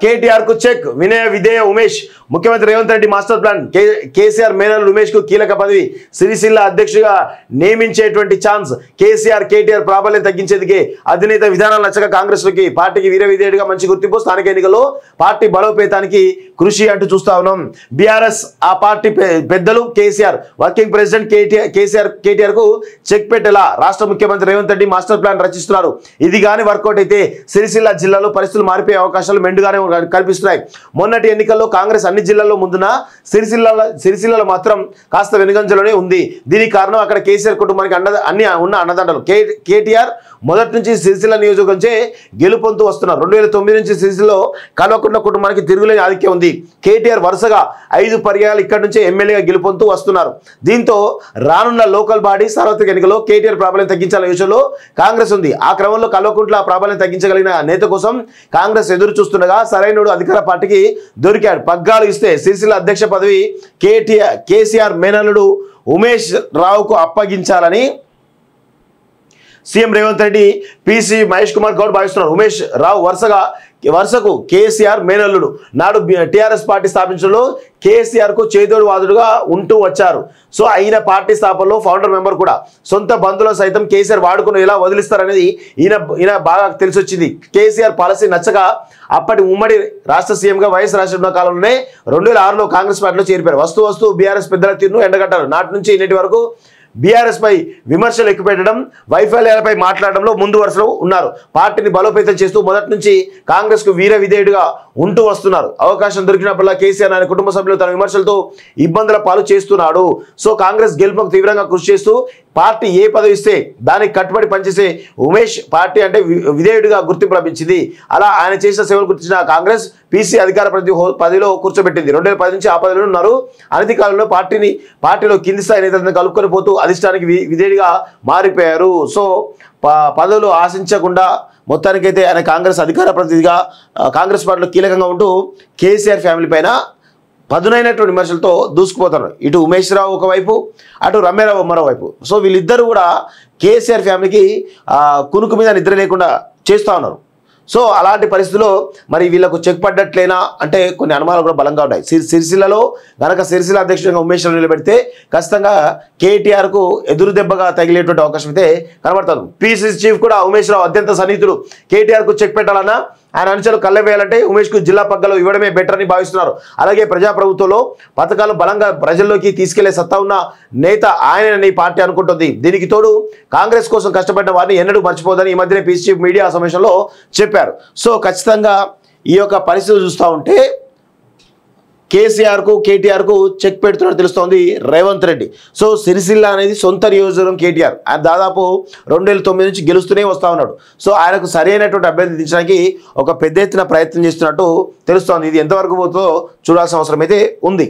కేటీఆర్ కు చెక్ వినయ విధేయ ఉమేష్ ముఖ్యమంత్రి Revanth Reddy master plan KCR మేనల్ Umesh కు కీలక పదవి సిరిసిల్ల అధ్యక్షుడిగా నియమించేటువంటి ఛాన్స్ కేసీఆర్ కేటీఆర్ ప్రాబల్యం తగ్గించేందుకే అధినేత విధానాలు నచ్చక కాంగ్రెస్ లోకి పార్టీకి వీర విధేయుడిగా మంచి గుర్తింపు స్థానిక ఎన్నికల్లో పార్టీ బలోపేతానికి కృషి అంటూ చూస్తా ఉన్నాం. బీఆర్ఎస్ ఆ పార్టీ పెద్దలు కేసీఆర్ వర్కింగ్ ప్రెసిడెంట్ కేటీఆర్ కు చెక్ పెట్టేలా రాష్ట్ర ముఖ్యమంత్రి రేవంత్ రెడ్డి మాస్టర్ ప్లాన్ రచిస్తున్నారు. ఇది కానీ వర్కౌట్ అయితే సిరిసిల్ల జిల్లాలో పరిస్థితులు మారిపోయే అవకాశాలు మెండుగానే కనిపిస్తున్నాయి. మొన్నటి ఎన్నికల్లో కాంగ్రెస్ అన్ని జిల్లాల్లో ముందున సిరిసిల్లలో మాత్రం కాస్త వెనుగంజలోనే ఉంది. దీనికి కారణం అక్కడ కేసీఆర్ కుటుంబానికి అన్ని ఉన్న అన్నదండలు. కేటీఆర్ మొదటి నుంచి సిరిసిల్ల నియోజకవర్గంచే గెలుపొందుతూ వస్తున్నారు. 2009 నుంచి సిరిసిల్లో కల్వకుంట్ల కుటుంబానికి తిరుగులేని ఆధిక్యం ఉంది. కేటీఆర్ వరుసగా 5 పర్యాయాలు ఇక్కడి నుంచే ఎమ్మెల్యేగా గెలుపొందుతూ వస్తున్నారు. దీంతో రానున్న లోకల్ బాడీ సార్వత్రిక ఎన్నికల్లో కేటీఆర్ ప్రాబల్యం తగ్గించాలనే విషయంలో కాంగ్రెస్ ఉంది. ఆ క్రమంలో కల్వకుంట్ల ప్రాబల్యం తగ్గించగలిగిన నేత కోసం కాంగ్రెస్ ఎదురు చూస్తుండగా సరైనడు అధికార పార్టీకి దొరికాడు. పగ్గాలు ఇస్తే సిరిసిల్ల అధ్యక్ష పదవి కేసీఆర్ మేనల్లుడు ఉమేష్ రావుకు అప్పగించాలని సీఎం రేవంత్ రెడ్డి పీసీ మహేష్ కుమార్ గౌడ్ భావిస్తున్నారు. ఉమేష్ రావు వరుసకు కేసీఆర్ మేనల్లుడు. నాడు టీఆర్ఎస్ పార్టీ స్థాపించడంలో కేసీఆర్ కు చేదోడు వాదుడుగా ఉంటూ వచ్చారు. సో అయిన పార్టీ స్థాపనలో ఫౌండర్ మెంబర్ కూడా. సొంత బంధువులు సైతం కేసీఆర్ వాడుకుని ఎలా వదిలిస్తారనేది ఈయన బాగా తెలిసి వచ్చింది. కేసీఆర్ పాలసీ నచ్చక అప్పటి ఉమ్మడి రాష్ట్ర సీఎంగా వైఎస్ రాజశేఖర కాలంలోనే 2006లో కాంగ్రెస్ పార్టీలో చేరిపారు. వస్తూ బీఆర్ఎస్ పెద్దల తీరును ఎండగట్టారు. నాటి నుంచి నేటి వరకు బీఆర్ఎస్ పై విమర్శలు ఎక్కుపెట్టడం, వైఫల్యాలపై మాట్లాడడంలో ముందు వరుసలో ఉన్నారు. పార్టీని బలోపేతం చేస్తూ మొదటి నుంచి కాంగ్రెస్ కు వీర విధేయుడిగా ఉంటూ వస్తున్నారు. అవకాశం దొరికినప్పుడల్లా కేసీఆర్ ఆయన కుటుంబ సభ్యులు తన విమర్శలతో ఇబ్బందుల పాలు చేస్తున్నాడు. సో కాంగ్రెస్ గెలుపుకు తీవ్రంగా కృషి చేస్తూ పార్టీ ఏ పదవి ఇస్తే దానికి కట్టుబడి పనిచేసే ఉమేష్ పార్టీ అంటే విధేయుడిగా గుర్తింపు లభించింది. అలా ఆయన చేసిన సేవలు గుర్తించిన కాంగ్రెస్ పీసీ అధికార పదవిలో కూర్చోబెట్టింది. 2010 నుంచి ఆ పదవిలో ఉన్నారు. అనతి కాలంలో పార్టీలో కింది స్థాయి నేతలను కలుపుకొని పోతూ అధిష్టానికి విధేయుడిగా మారిపోయారు. సో పదవులు ఆశించకుండా మొత్తానికైతే ఆయన కాంగ్రెస్ అధికార ప్రతినిధిగా కాంగ్రెస్ పార్టీలో కీలకంగా ఉంటూ కేసీఆర్ ఫ్యామిలీ పైన పదునైనటువంటి విమర్శలతో దూసుకుపోతున్నారు. ఇటు ఉమేష్ రావు ఒకవైపు, అటు రమ్యారావు మరోవైపు. సో వీళ్ళిద్దరూ కూడా కేసీఆర్ ఫ్యామిలీకి కునుకు మీద నిద్ర లేకుండా చేస్తూ ఉన్నారు. సో అలాంటి పరిస్థితుల్లో మరి వీళ్ళకు చెక్ పడ్డట్లేనా అంటే కొన్ని అనుమానాలు కూడా బలంగా ఉన్నాయి. సిరిసిల్లలో కనుక సిరిసిల్ల అధ్యక్షుడిగా ఉమేష్ రావు నిలబెడితే ఖచ్చితంగా కేటీఆర్కు ఎదురు దెబ్బగా తగిలేటువంటి అవకాశం అయితే కనబడుతుంది. పీసీసీ చీఫ్ కూడా ఉమేష్ రావు అత్యంత సన్నిహితుడు. కేటీఆర్కు చెక్ పెట్టాలన్నా ఆయన అనుచరులు కళ్ళవేయాలంటే ఉమేష్కు జిల్లా పగ్గాలు ఇవ్వడమే బెటర్ అని భావిస్తున్నారు. అలాగే ప్రజాప్రభుత్వంలో పథకాలు బలంగా ప్రజల్లోకి తీసుకెళ్లే సత్తా ఉన్న నేత ఆయనని పార్టీ అనుకుంటుంది. దీనికి తోడు కాంగ్రెస్ కోసం కష్టపడిన వారిని ఎన్నడూ మర్చిపోదని ఈ మధ్యనే పీసీ చీఫ్ మీడియా సమావేశంలో చెప్పారు. సో ఖచ్చితంగా ఈ యొక్క పరిస్థితులు చూస్తూ ఉంటే కేటీఆర్కు చెక్ పెడుతున్నట్టు తెలుస్తోంది రేవంత్ రెడ్డి. సో సిరిసిల్ల అనేది సొంత నియోజకవర్గం కేటీఆర్. ఆయన దాదాపు 2009 నుంచి గెలుస్తూనే వస్తూ ఉన్నాడు. సో ఆయనకు సరైనటువంటి అభ్యర్థించడానికి ఒక పెద్ద ఎత్తున ప్రయత్నం చేస్తున్నట్టు తెలుస్తోంది. ఇది ఎంతవరకు పోతుందో చూడాల్సిన అవసరం అయితే ఉంది.